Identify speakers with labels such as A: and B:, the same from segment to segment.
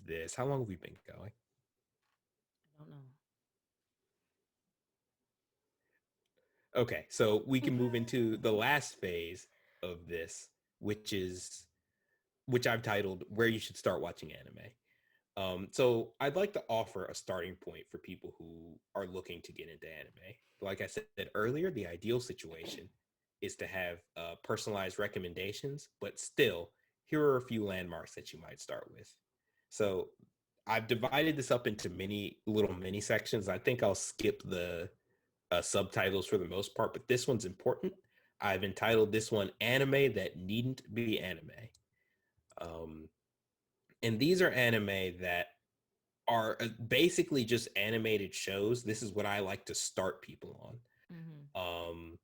A: this. How long have we been going?
B: I don't know.
A: Okay, so we can move into the last phase of this, which I've titled "Where You Should Start Watching Anime." So I'd like to offer a starting point for people who are looking to get into anime. Like I said earlier, the ideal situation is to have personalized recommendations, but still, here are a few landmarks that you might start with. So I've divided this up into many little mini sections. I think I'll skip the subtitles for the most part, but this one's important. I've entitled this one "Anime That Needn't Be Anime." Um, and these are anime that are basically just animated shows. This is what I like to start people
B: Mm-hmm.
A: on.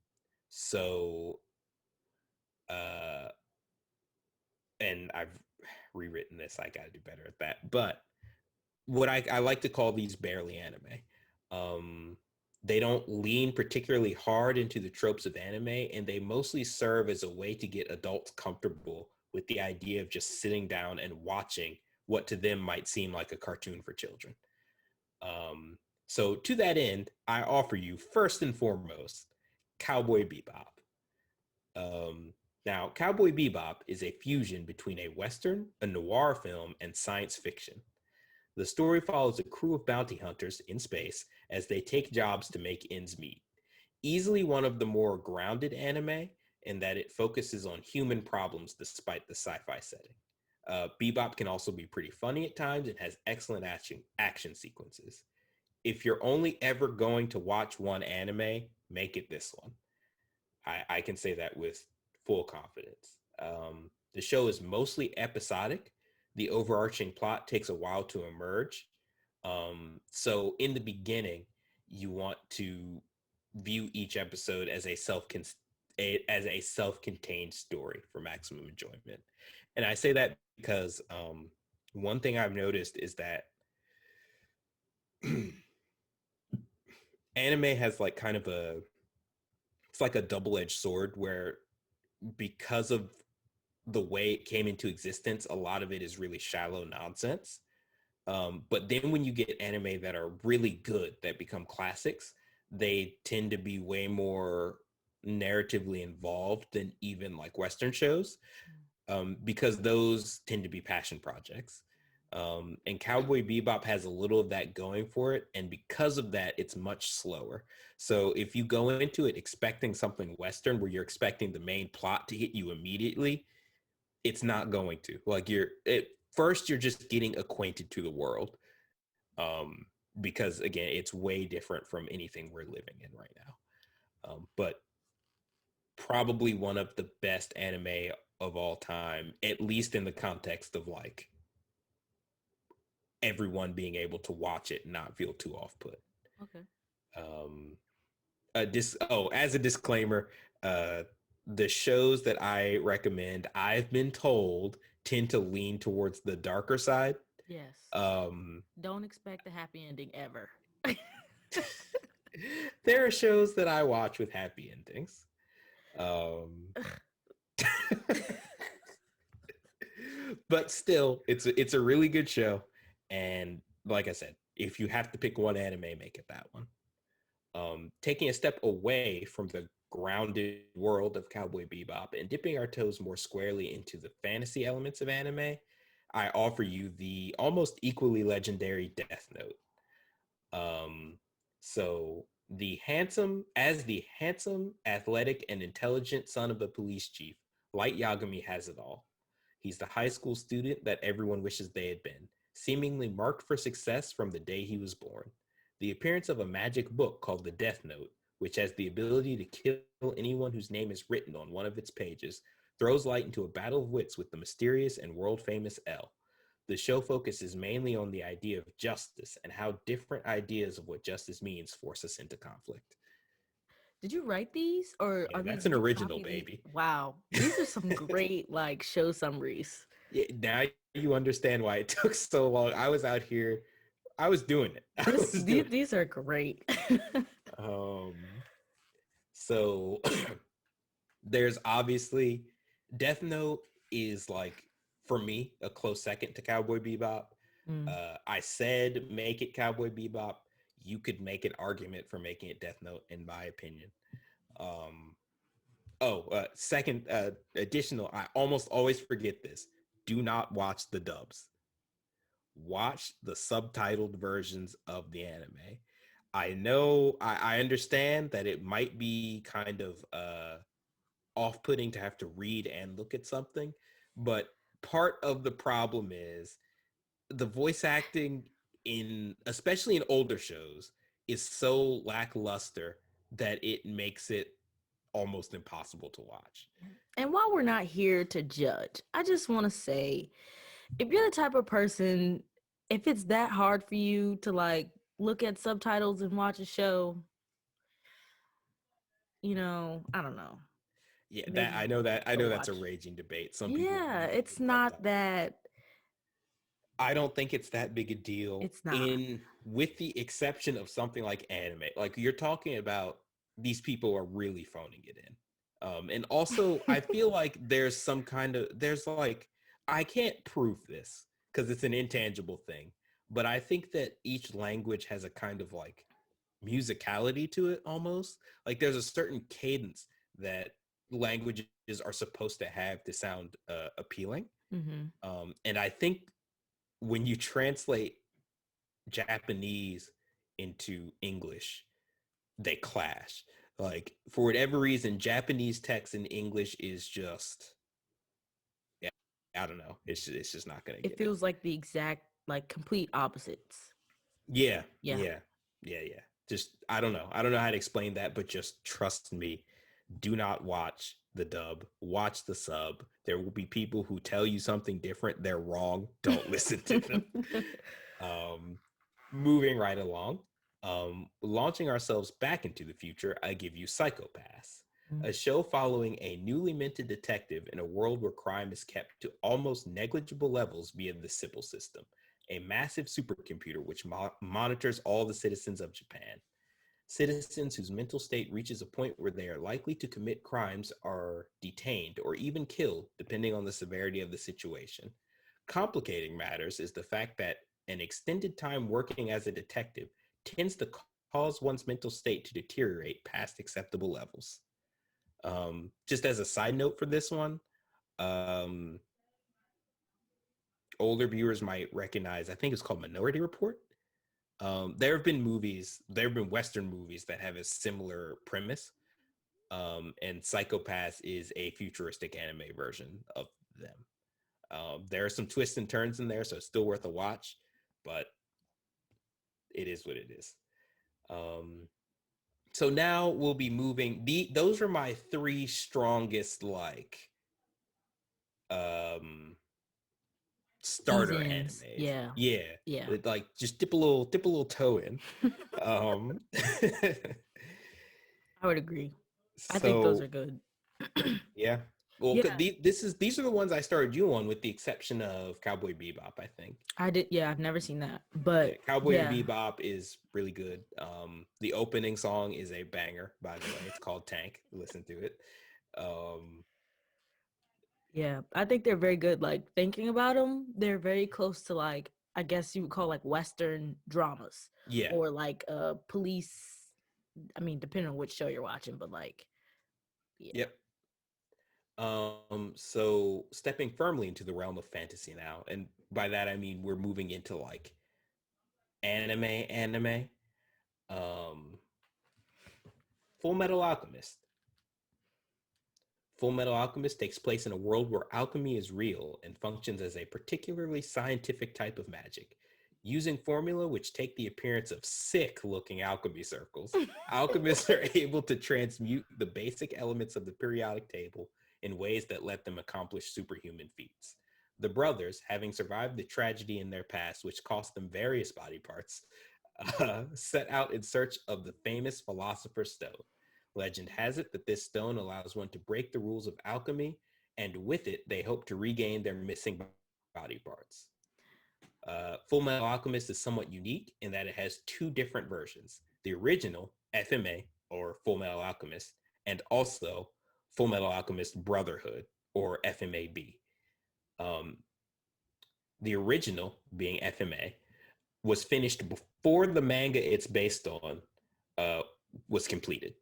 A: So, uh, and I've rewritten this. I got to do better at that. But what I like to call these barely anime. Um, they don't lean particularly hard into the tropes of anime, and they mostly serve as a way to get adults comfortable with the idea of just sitting down and watching what to them might seem like a cartoon for children. Um, so to that end, I offer you first and foremost Cowboy Bebop. Now, Cowboy Bebop is a fusion between a western, a noir film, and science fiction. The story follows a crew of bounty hunters in space as they take jobs to make ends meet. Easily one of the more grounded anime in that it focuses on human problems despite the sci-fi setting. Bebop can also be pretty funny at times and has excellent action sequences. If you're only ever going to watch one anime, make it this one. I can say that with full confidence. The show is mostly episodic. The overarching plot takes a while to emerge. So in the beginning, you want to view each episode as a self-contained story for maximum enjoyment. And I say that because one thing I've noticed is that anime has like kind of a it's like a double-edged sword where because of the way it came into existence, a lot of it is really shallow nonsense. But then when you get anime that are really good, that become classics, they tend to be way more narratively involved than even like Western shows, because those tend to be passion projects. And Cowboy Bebop has a little of that going for it. And because of that, it's much slower. So if you go into it expecting something Western where you're expecting the main plot to hit you immediately, it's not going to. Like first, you're just getting acquainted to the world. Because again, it's way different from anything we're living in right now. But probably one of the best anime of all time, at least in the context of like everyone being able to watch it and not feel too off put.
B: Okay.
A: Um, as a disclaimer, uh, the shows that I recommend, I've been told, tend to lean towards the darker side.
B: Yes.
A: Um,
B: Don't expect a happy ending ever.
A: there are shows that I watch with happy endings. Um, but still, it's a really good show. And like I said, if you have to pick one anime, make it that one. Taking a step away from the grounded world of Cowboy Bebop and dipping our toes more squarely into the fantasy elements of anime, I offer you the almost equally legendary Death Note. Um, so the handsome, athletic, and intelligent son of a police chief, Light Yagami has it all. He's the high school student that everyone wishes they had been, seemingly marked for success from the day he was born. The appearance of a magic book called the Death Note, which has the ability to kill anyone whose name is written on one of its pages, throws light into a battle of wits with the mysterious and world famous L. The show focuses mainly on the idea of justice and how different ideas of what justice means force us into conflict.
B: Did you write these or
A: Yeah,
B: are these
A: that's an
B: did you
A: original,
B: copy these?
A: baby.
B: Wow. These are some great like show summaries.
A: Yeah, now you understand why it took so long. I was out here, I was doing it. I was
B: This
A: doing
B: these, these are great.
A: it. So there's obviously Death Note is like for me a close second to Cowboy Bebop.
B: Mm.
A: I said make it Cowboy Bebop. You could make an argument for making it Death Note, in my opinion. Um, second, additional, I almost always forget this. Do not watch the dubs. Watch the subtitled versions of the anime. I know, I understand that it might be kind of off-putting to have to read and look at something, but part of the problem is the voice acting in, especially in older shows, is so lackluster that it makes it almost impossible to watch.
B: And while we're not here to judge, I just want to say, if you're the type of person, if it's that hard for you to like look at subtitles and watch a show, I don't know.
A: Yeah, that
B: Maybe
A: I know
B: don't
A: that's a
B: watch.
A: raging debate. Some people
B: Yeah,
A: love the
B: it's not
A: subtitles.
B: that.
A: I don't think it's that big a deal,
B: It's not.
A: in with the exception of something like anime. Like you're talking about, these people are really phoning it in. And also I feel like there's like, I can't prove this because it's an intangible thing, but I think that each language has a kind of like musicality to it almost. Like there's a certain cadence that languages are supposed to have to sound appealing.
B: Hmm.
A: And I think when you translate Japanese into English, they clash. Like for whatever reason, Japanese text in English is just, yeah, I don't know. It's just not gonna
B: It
A: get it.
B: feels like the exact, like complete opposites.
A: Yeah,
B: Yeah.
A: yeah, yeah. Just I don't know. I don't know how to explain that, but just trust me. Do not watch the dub. Watch the sub. There will be people who tell you something different. They're wrong. Don't listen to them. Um, moving right along, launching ourselves back into the future, I give you Psychopaths, a show following a newly minted detective in a world where crime is kept to almost negligible levels via the Sybil system, a massive supercomputer which monitors all the citizens of Japan. Citizens whose mental state reaches a point where they are likely to commit crimes are detained or even killed, depending on the severity of the situation. Complicating matters is the fact that an extended time working as a detective tends to cause one's mental state to deteriorate past acceptable levels. Just as a side note for this one, um, older viewers might recognize, I think it's called Minority Report. There have been Western movies that have a similar premise. And Psychopaths is a futuristic anime version of them. There are some twists and turns in there, so it's still worth a watch, but it is what it is. Um, so now we'll be moving. Those are my three strongest um, starter
B: Seasons.
A: animes.
B: Yeah.
A: Yeah,
B: Yeah.
A: like just dip a little toe in. Um,
B: I would agree. I think those
A: so
B: are good.
A: yeah. Well,
B: Yeah.
A: these are the ones I started you on, with the exception of Cowboy Bebop, I think.
B: I did. Yeah, I've never seen that.
A: Yeah,
B: But
A: Cowboy
B: yeah.
A: Bebop is really good. The opening song is a banger, by the way. It's called Tank. Listen to it. Um,
B: Yeah. I think they're very good. Like thinking about them, they're very close to like, I guess you would call like Western dramas
A: yeah.
B: or like police. I mean, depending on which show you're watching, but like, yeah.
A: Yep. So stepping firmly into the realm of fantasy now, and by that I mean we're moving into like anime. Um, Full Metal Alchemist. Full Metal Alchemist takes place in a world where alchemy is real and functions as a particularly scientific type of magic. Using formula which take the appearance of sick looking alchemy circles, alchemists are able to transmute the basic elements of the periodic table in ways that let them accomplish superhuman feats. The brothers, having survived the tragedy in their past, which cost them various body parts, set out in search of the famous Philosopher's Stone. Legend has it that this stone allows one to break the rules of alchemy, and with it, they hope to regain their missing body parts. Full Metal Alchemist is somewhat unique in that it has two different versions: the original FMA, or Full Metal Alchemist, and also Full Metal Alchemist Brotherhood, or FMAB. Um, the original, being FMA, was finished before the manga it's based on uh, was completed.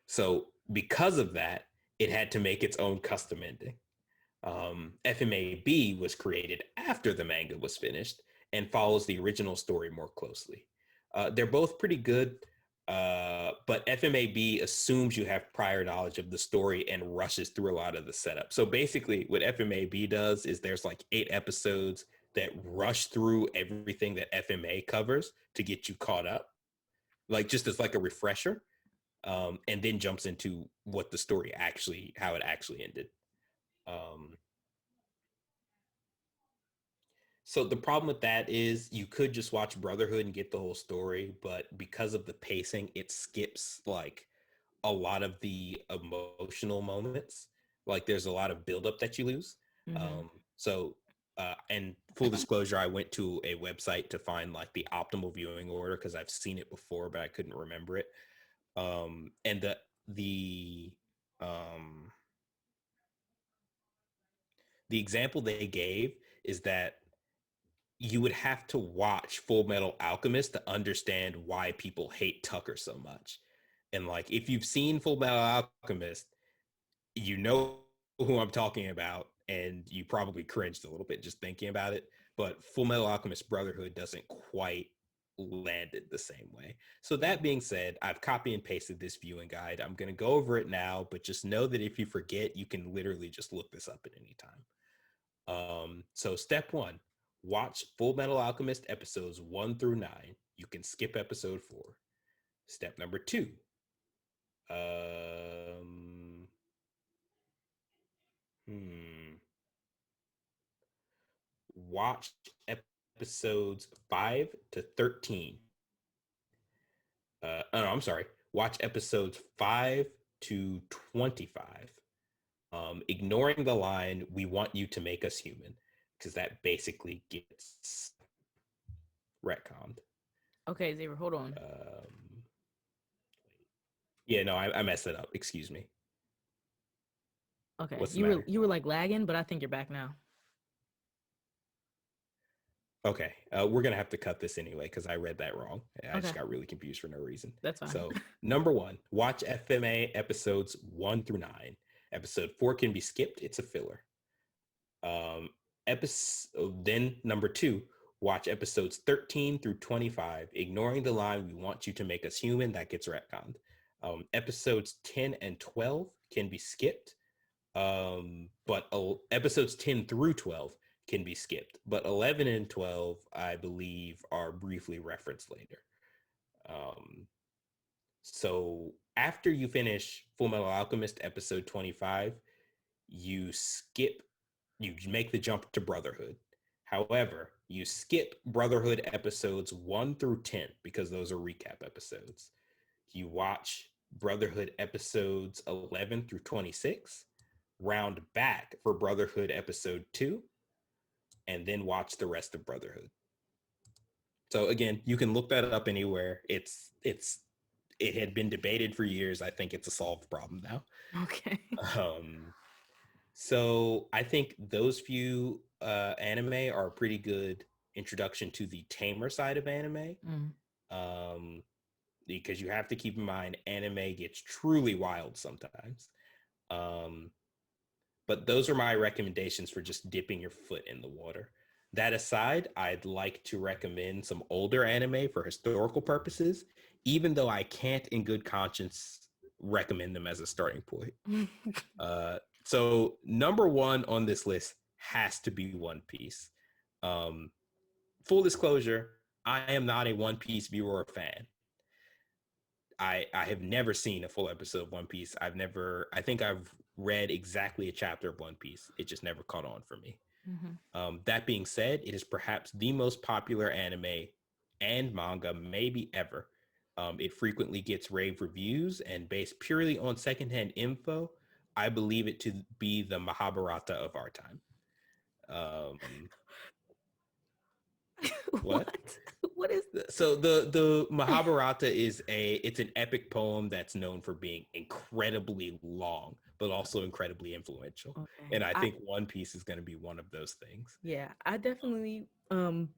A: So because of that, it had to make its own custom ending. FMAB was created after the manga was finished and follows the original story more closely. They're both pretty good, but FMAB assumes you have prior knowledge of the story and rushes through a lot of the setup. So basically, what FMAB does is there's like 8 episodes that rush through everything that FMA covers to get you caught up, like just as like a refresher, and then jumps into what the story actually, how it actually ended. Um, So the problem with that is you could just watch Brotherhood and get the whole story, but because of the pacing, it skips like a lot of the emotional moments. Like there's a lot of buildup that you lose.
B: Mm-hmm.
A: And full disclosure, I went to a website to find like the optimal viewing order because I've seen it before, but I couldn't remember it. And um, the example they gave is that you would have to watch Full Metal Alchemist to understand why people hate Tucker so much. And like, if you've seen Full Metal Alchemist, you know who I'm talking about, and you probably cringed a little bit just thinking about it. But Full Metal Alchemist Brotherhood doesn't quite land it the same way. So that being said, I've copy and pasted this viewing guide. I'm going to go over it now, but just know that if you forget, you can literally just look this up at any time. So step one, watch Full Metal Alchemist episodes 1 through 9. You can skip episode 4. Step number two, um, hmm, watch episodes 5 to 13. Oh, no, I'm sorry. Watch episodes 5 to 25. Ignoring the line, "We want you to make us human," because that basically gets retconned.
B: Okay, Xavier, hold on.
A: Yeah, no, I messed it up. Excuse me.
B: Okay,
A: What's the
B: you were
A: matter?
B: you were like lagging, but I think you're back now.
A: Okay, we're gonna have to cut this anyway because I read that wrong. I just
B: Okay,
A: got really confused for no reason.
B: that's fine.
A: So, number one, watch FMA episodes 1 through 9. Episode 4 can be skipped; it's a filler. Then number two, watch episodes 13 through 25. Ignoring the line, "We want you to make us human," that gets retconned. Episodes 10 and 12 can be skipped, but episodes 10 through 12 can be skipped, but 11 and 12, I believe, are briefly referenced later. Um, so after you finish Full Metal Alchemist episode 25, you skip, you make the jump to Brotherhood. However, you skip Brotherhood episodes 1 through 10 because those are recap episodes. You watch Brotherhood episodes 11 through 26, round back for Brotherhood episode 2, and then watch the rest of Brotherhood. So again, you can look that up anywhere. It had been debated for years. I think it's a solved problem now.
B: Okay.
A: Um, so I think those few anime are a pretty good introduction to the tamer side of anime.
B: Mm.
A: Um, because you have to keep in mind anime gets truly wild sometimes. Um, but those are my recommendations for just dipping your foot in the water. That aside, I'd like to recommend some older anime for historical purposes, even though I can't in good conscience recommend them as a starting point. So number one on this list has to be One Piece. Um, Full disclosure, I am not a One Piece viewer or fan. I have never seen a full episode of One Piece. I think I've read exactly a chapter of One Piece. It just never caught on for me.
B: Mm-hmm.
A: That being said, it is perhaps the most popular anime and manga maybe ever. It frequently gets rave reviews, and based purely on secondhand info, I believe it to be the Mahabharata of our time. Um, what?
B: What? What is
A: So the Mahabharata is it's an epic poem that's known for being incredibly long, but also incredibly influential.
B: Okay.
A: And I think One Piece is going to be one of those things.
B: Yeah, I definitely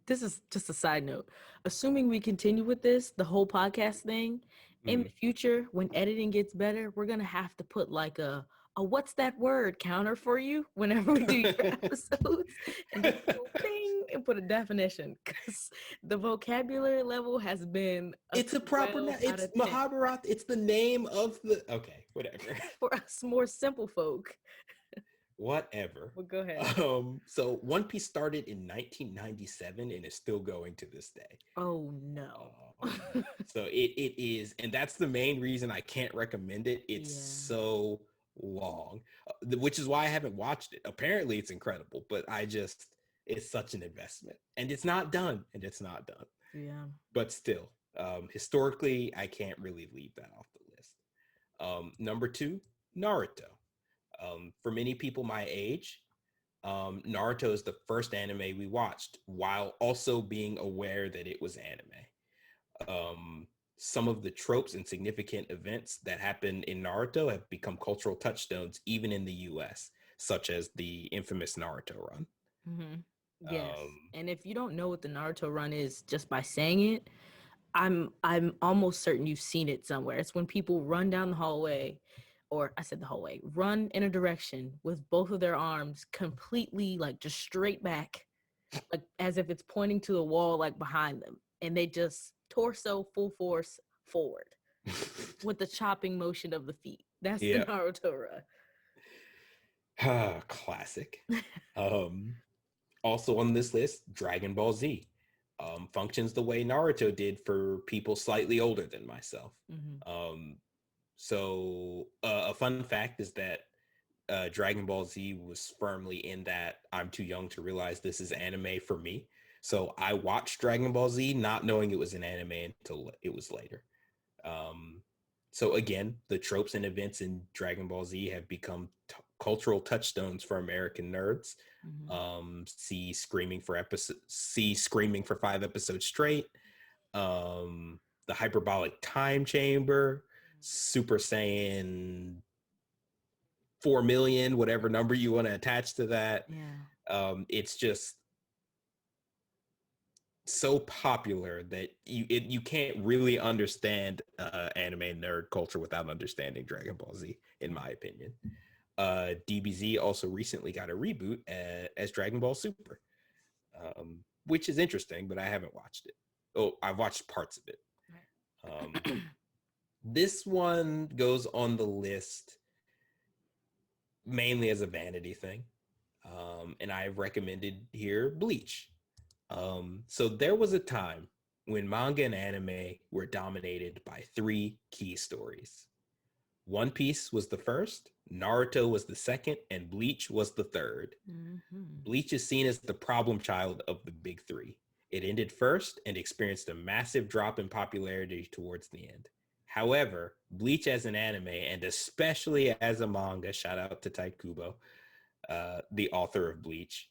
B: this is just a side note. Assuming we continue with this, the whole podcast thing, in the
A: Mm.
B: future when editing gets better, we're going to have to put like a what's that word counter for you whenever we do your episodes and just go bing and put a definition cuz the vocabulary level has been a
A: It's a proper
B: 12 out
A: it's
B: of 10
A: Mahabharata. It's the name of the okay, whatever.
B: for us more simple folk.
A: Whatever.
B: Well, go ahead.
A: So One Piece started in 1997 and is still going to this day.
B: Oh no.
A: So it is, and that's the main reason I can't recommend it. It's
B: Yeah.
A: so long, which is why I haven't watched it. Apparently, it's incredible, but it's such an investment, and it's not done,
B: Yeah.
A: But still, historically, I can't really leave that off the list. Number two, Naruto. For many people my age, Naruto is the first anime we watched, while also being aware that it was anime. Some of the tropes and significant events that happen in Naruto have become cultural touchstones, even in the US, such as the infamous Naruto run.
B: Mm-hmm. Yes.
A: Um,
B: And if you don't know what the Naruto run is just by saying it, I'm almost certain you've seen it somewhere. It's when people run down the hallway, or I said the hallway, run in a direction with both of their arms completely like just straight back, like as if it's pointing to a wall like behind them. And they just torso full force forward with the chopping motion of the feet. That's the
A: yeah,
B: Naruto run.
A: classic. Um, Also on this list, Dragon Ball Z functions the way Naruto did for people slightly older than myself.
B: Mm-hmm.
A: A fun fact is that Dragon Ball Z was firmly in that I'm too young to realize this is anime for me. So I watched Dragon Ball Z not knowing it was an anime until it was later. Um, so again, the tropes and events in Dragon Ball Z have become cultural touchstones for American nerds.
B: Mm-hmm.
A: See Screaming for 5 episodes straight. The hyperbolic time chamber, Super Saiyan 4 million, whatever number you want to attach to that.
B: Yeah.
A: It's just so popular that you can't really understand anime nerd culture without understanding Dragon Ball Z, in my opinion. DBZ also recently got a reboot as Dragon Ball Super, which is interesting, but I haven't watched it. Oh, I've watched parts of it. This one goes on the list mainly as a vanity thing, and I've recommended here Bleach. So there was a time when manga and anime were dominated by three key stories. One Piece was the first, Naruto was the second, and Bleach was the third.
B: Mm-hmm.
A: Bleach is seen as the problem child of the big three. It ended first and experienced a massive drop in popularity towards the end. However, Bleach as an anime, and especially as a manga, shout out to Tai Kubo, the author of Bleach,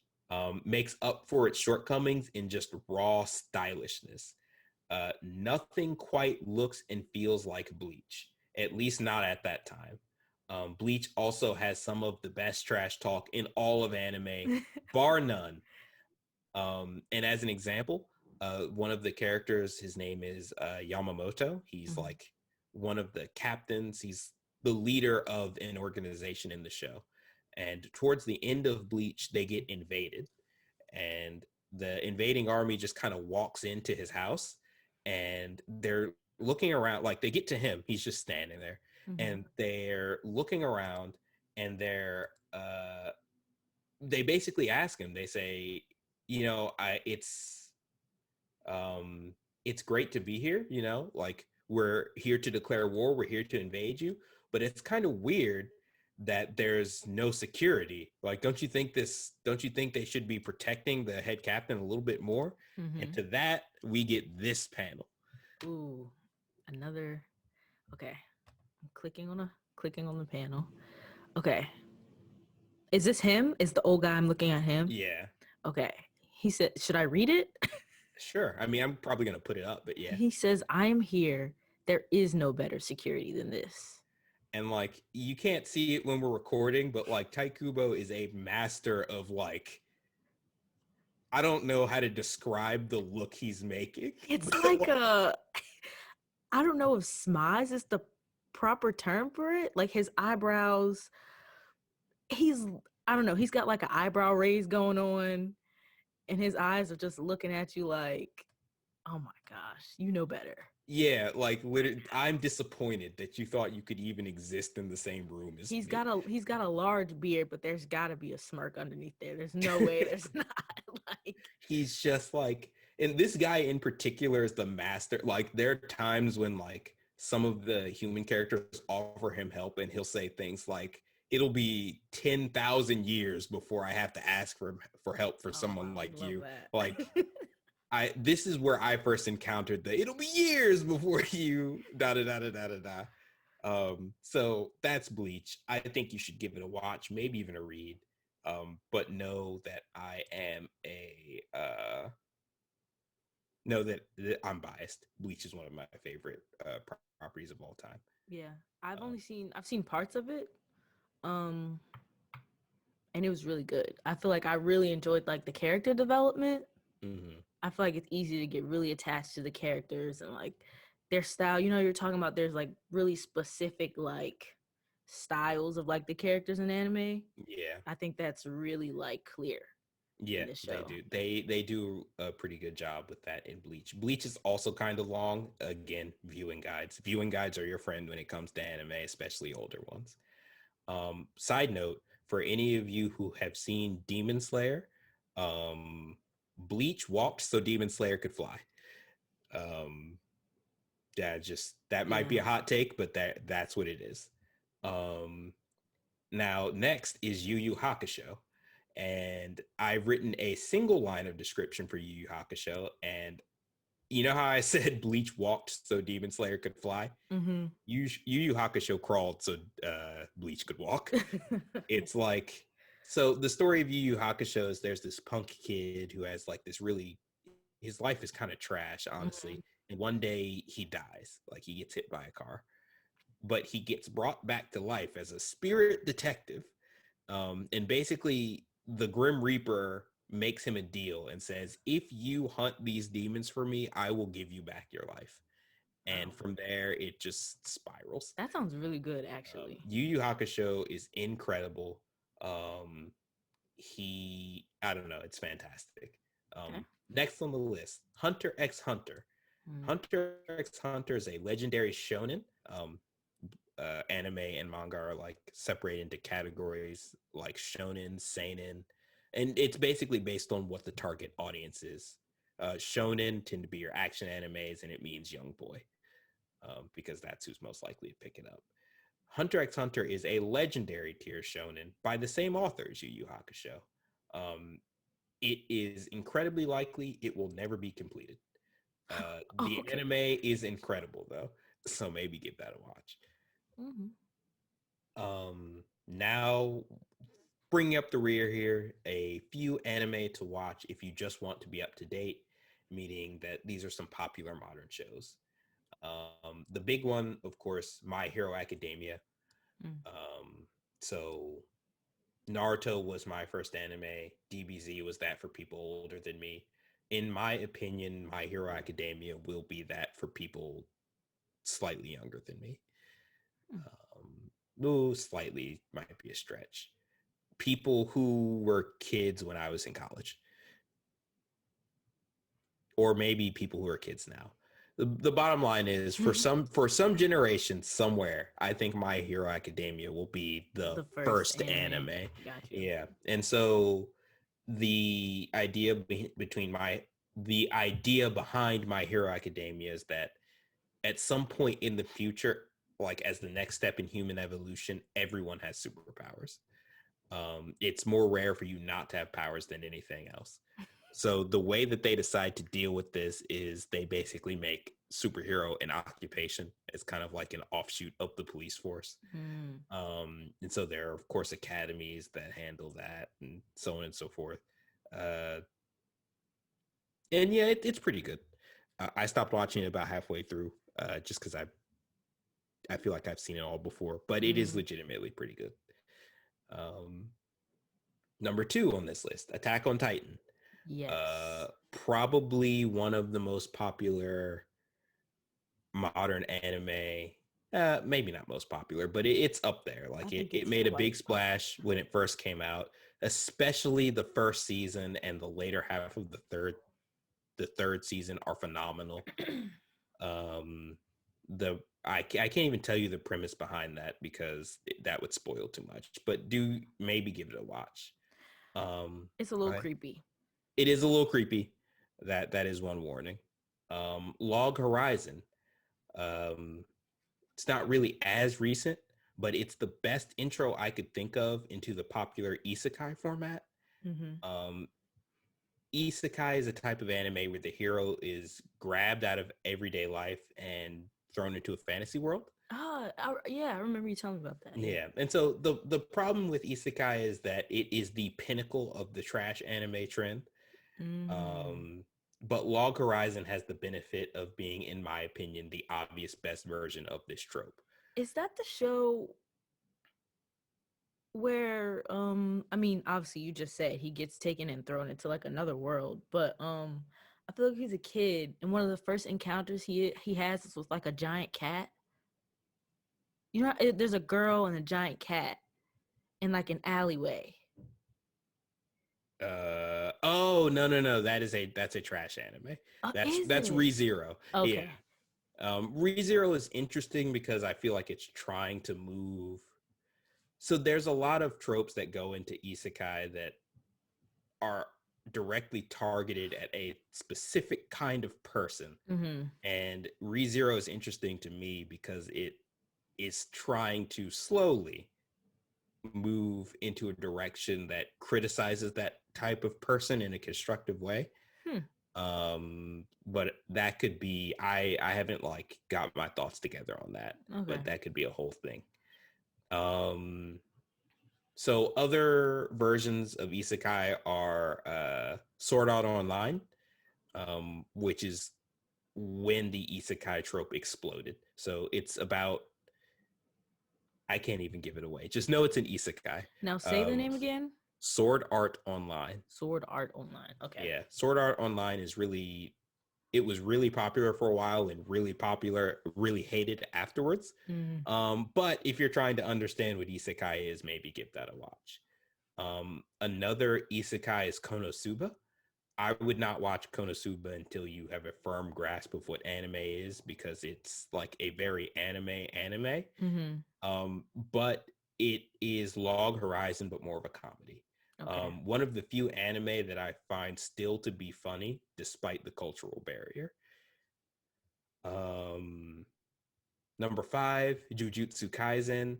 A: makes up for its shortcomings in just raw stylishness. Nothing quite looks and feels like Bleach, at least not at that time. Bleach also has some of the best trash talk in all of anime, bar none. And as an example, one of the characters, his name is Yamamoto. He's
B: Mm-hmm.
A: like one of the captains. He's the leader of an organization in the show. And towards the end of Bleach, they get invaded. And the invading army just kind of walks into his house and they're looking around. Like they get to him, he's just standing there.
B: Mm-hmm.
A: And they're looking around and they basically ask him, they say, you know, it's great to be here, you know, like we're here to declare war, we're here to invade you, but it's kind of weird that there's no security. Like, don't you think they should be protecting the head captain a little bit more?
B: Mm-hmm.
A: And to that, we get this panel.
B: Ooh, another. Okay, I'm clicking on the panel. Okay, is this him? Is the old guy I'm looking at him?
A: Yeah.
B: Okay, he said, "Should I read it?"
A: Sure. I mean, I'm probably gonna put it up, but yeah.
B: He says, I am here. There is no better security than this.
A: And like you can't see it when we're recording, but like Taikubo is a master of like I don't know how to describe the look he's making.
B: It's
A: But
B: like
A: like,
B: I don't know if smize is the proper term for it. Like his eyebrows, he's, I don't know, he's got like an eyebrow raise going on, and his eyes are just looking at you like, oh my gosh, you know better.
A: yeah, like literally, I'm disappointed that you thought you could even exist in the same room as me.
B: He's got a large beard, but there's got to be a smirk underneath there. There's no way there's not. Like,
A: He's just like, and this guy in particular is the master. Like, there are times when like some of the human characters offer him help, and he'll say things like, "It'll be 10,000 years before I have to ask for help for
B: oh
A: someone
B: wow,
A: like
B: love
A: you." Like,
B: that.
A: I this is where I first encountered the "it'll be years before you da da da da da da da." So that's Bleach. I think you should give it a watch, maybe even a read. But know that I am a know that I'm biased. Bleach is one of my favorite properties of all time.
B: Yeah,
A: Um,
B: I've seen parts of it, um, and it was really good. I feel like I really enjoyed like the character development.
A: mhm.
B: I feel like it's easy to get really attached to the characters and like their style. You know, you're talking about there's like really specific like styles of like the characters in anime.
A: Yeah,
B: I think that's really like clear
A: yeah,
B: in this
A: they
B: show.
A: do. They do a pretty good job with that in Bleach. Bleach is also kind of long. Again, viewing guides. Viewing guides are your friend when it comes to anime, especially older ones. Side note, for any of you who have seen Demon Slayer, um, Bleach walked so Demon Slayer could fly. Um, that might
B: Yeah.
A: be a hot take, but that's what it is. Um, Now next is Yu Yu Hakusho, and I've written a single line of description for Yu Yu Hakusho, and you know how I said Bleach walked so Demon Slayer could fly?
B: Mm-hmm.
A: Yu Yu Hakusho crawled so Bleach could walk. It's like so the story of Yu Yu Hakusho is there's this punk kid who has like this really his life is kind of trash, honestly.
B: Mm-hmm.
A: And one day he dies, like he gets hit by a car, but he gets brought back to life as a spirit detective. And basically, the Grim Reaper makes him a deal and says, "If you hunt these demons for me, I will give you back your life." And
B: Wow.
A: from there, it just spirals.
B: That sounds really good, actually.
A: Yu Yu Hakusho is incredible. Um, I don't know, it's fantastic.
B: Okay.
A: Next on the list, Hunter x Hunter.
B: Mm.
A: Hunter x Hunter is a legendary shonen. Anime and manga are like separated into categories like shonen, seinen, and it's basically based on what the target audience is. Shonen tend to be your action animes, and it means young boy, because that's who's most likely to pick it up. Hunter x Hunter is a legendary tier shonen by the same author as Yu Yu Hakusho. Um, it is incredibly likely it will never be completed.
B: Oh,
A: The
B: okay.
A: anime is incredible though, so maybe give that a watch.
B: Mm-hmm.
A: Now bringing up the rear here, a few anime to watch if you just want to be up to date, meaning that these are some popular modern shows. The big one, of course, My Hero Academia.
B: Mm.
A: Um, so Naruto was my first anime. DBZ was that for people older than me. In my opinion, My Hero Academia will be that for people slightly younger than me.
B: Mm.
A: Ooh, slightly might be a stretch. People who were kids when I was in college, or maybe people who are kids now. The bottom line is for some generation somewhere, I think My Hero Academia will be the
B: The first
A: first
B: anime.
A: anime.
B: Got you.
A: Yeah, and so the idea between my the idea behind My Hero Academia is that at some point in the future, like as the next step in human evolution, everyone has superpowers. It's more rare for you not to have powers than anything else. So the way that they decide to deal with this is they basically make superhero an occupation. It's kind of like an offshoot of the police force.
B: Mm.
A: And so there are of course academies that handle that and so on and so forth. Uh, And yeah, it's pretty good. I stopped watching it about halfway through, just because I feel like I've seen it all before, but it is
B: Mm,
A: legitimately pretty good. Um, Number two on this list, Attack on Titan.
B: yes,
A: Probably one of the most popular modern anime. Maybe not most popular, but it's up there.
B: I
A: Like
B: think
A: it
B: it's
A: made a big
B: quite
A: splash when it first came out, especially the first season and the later half of the third season are phenomenal.
B: popular.
A: Um, I can't even tell you the premise behind that because that would spoil too much. But do maybe give it a watch.
B: It's a little
A: Right.
B: creepy.
A: It is a little creepy. That is one warning. Log Horizon. Um, it's not really as recent, but it's the best intro I could think of into the popular isekai format.
B: Hmm.
A: Um, Isekai is a type of anime where the hero is grabbed out of everyday life and thrown into a fantasy world.
B: Yeah, I remember you telling me about that. Yeah.
A: Yeah, and so the problem with isekai is that it is the pinnacle of the trash anime trend.
B: Mm.
A: Um, but Log Horizon has the benefit of being, in my opinion, the obvious best version of this trope.
B: Is that the show where I mean, obviously you just said he gets taken and thrown into like another world, but I feel like he's a kid and one of the first encounters he has is with like a giant cat. You know, there's a girl and a giant cat in like an alleyway.
A: Oh, no, that's a trash anime.
B: Oh,
A: That's
B: is
A: that's
B: it?
A: ReZero. Yeah.
B: Okay.
A: ReZero is interesting because I feel like it's trying to move. So there's a lot of tropes that go into isekai that are directly targeted at a specific kind of person.
B: Mm-hmm.
A: And ReZero is interesting to me because it is trying to slowly move into a direction that criticizes that type of person in a constructive way.
B: Hmm.
A: But that could be I haven't like got my thoughts together on that,
B: Okay.
A: but that could be a whole thing. Um, so other versions of isekai are Sword Art Online, which is when the isekai trope exploded. So it's about I can't even give it away. Just know it's an isekai.
B: Now say the
A: Um,
B: name again.
A: Sword Art Online.
B: Sword Art Online. Okay.
A: Yeah, Sword Art Online is really it was really popular for a while and really popular, really hated afterwards.
B: Mm.
A: But if you're trying to understand what isekai is, maybe give that a watch. Another isekai is Konosuba. I would not watch Konosuba until you have a firm grasp of what anime is because it's like a very anime.
B: Mm-hmm.
A: But it is Log Horizon, but more of a comedy.
B: Okay.
A: One of the few anime that I find still to be funny despite the cultural barrier. Um, Number five, Jujutsu Kaisen.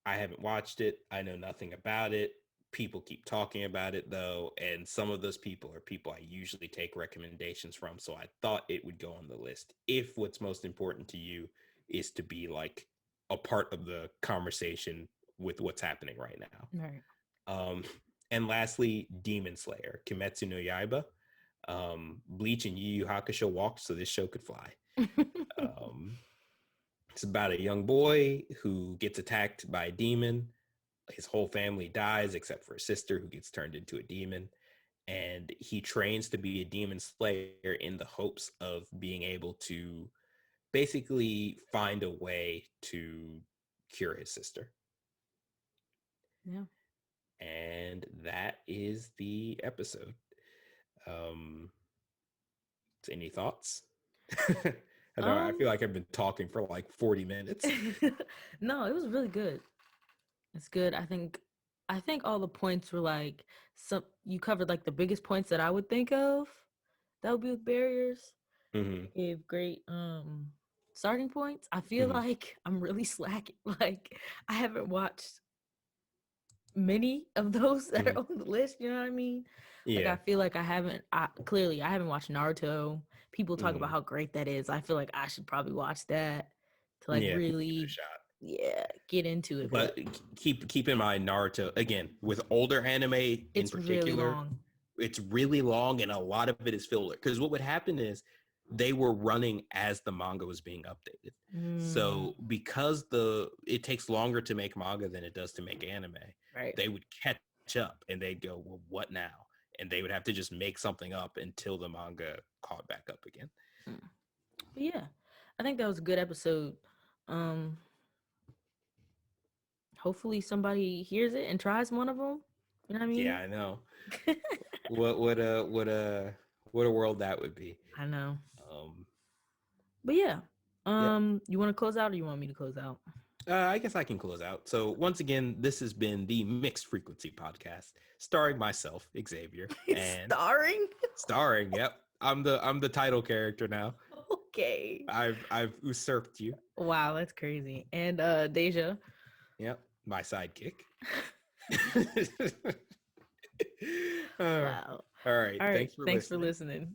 A: I haven't watched it. I know nothing about it. People keep talking about it though, and some of those people are people I usually take recommendations from. So I thought it would go on the list. If what's most important to you is to be like a part of the conversation with what's happening right now.
B: All right.
A: Um, and lastly, Demon Slayer, Kimetsu no Yaiba. Bleach and Yu Yu Hakusho walked so this show could fly. Um, it's about a young boy who gets attacked by a demon. His whole family dies except for his sister, who gets turned into a demon. And he trains to be a demon slayer in the hopes of being able to basically find a way to cure his sister.
B: Yeah.
A: And that is the episode. Um, any thoughts? I know I feel
B: Um.
A: like I've been talking for like 40 minutes.
B: No, it was really good. It's good. I think all the points were like some you covered like the biggest points that I would think of that would be with barriers.
A: Mm-hmm.
B: Gave great starting points. I feel
A: Mm-hmm.
B: like I'm really slacking. Like I haven't watched many of those that
A: Mm-hmm.
B: are on the list, you know what I mean? Like I
A: Yeah.
B: feel like clearly I haven't watched Naruto. People talk about
A: Mm-hmm.
B: how great that is. I feel like I should probably watch that to like
A: Yeah. Give it a
B: really
A: shot.
B: yeah, get into it, but
A: But keep in mind Naruto again with older anime in
B: it's really
A: particular.
B: long.
A: it's really long and a lot of it is filler. Because what would happen is they were running as the manga was being updated. So because it takes longer to make manga than it does to make anime,
B: Right.
A: they would catch up and they'd go, well, what now? And they would have to just make something up until the manga caught back up again.
B: But yeah, I think that was a good episode. Hopefully somebody hears it and tries one of them. You know what I mean?
A: Yeah, I know. what a world that would be.
B: I know.
A: Um,
B: But yeah,
A: yeah.
B: You want to close out, or you want me to close out?
A: I guess I can close out. So once again, this has been the Mixed Frequency Podcast, starring myself, Xzavier, and starring. Yep, I'm the title character now.
B: Okay.
A: I've usurped you.
B: Wow, that's crazy. And Deja.
A: Yep, my sidekick.
B: Wow.
A: All right.
B: All right.
A: Thanks for listening.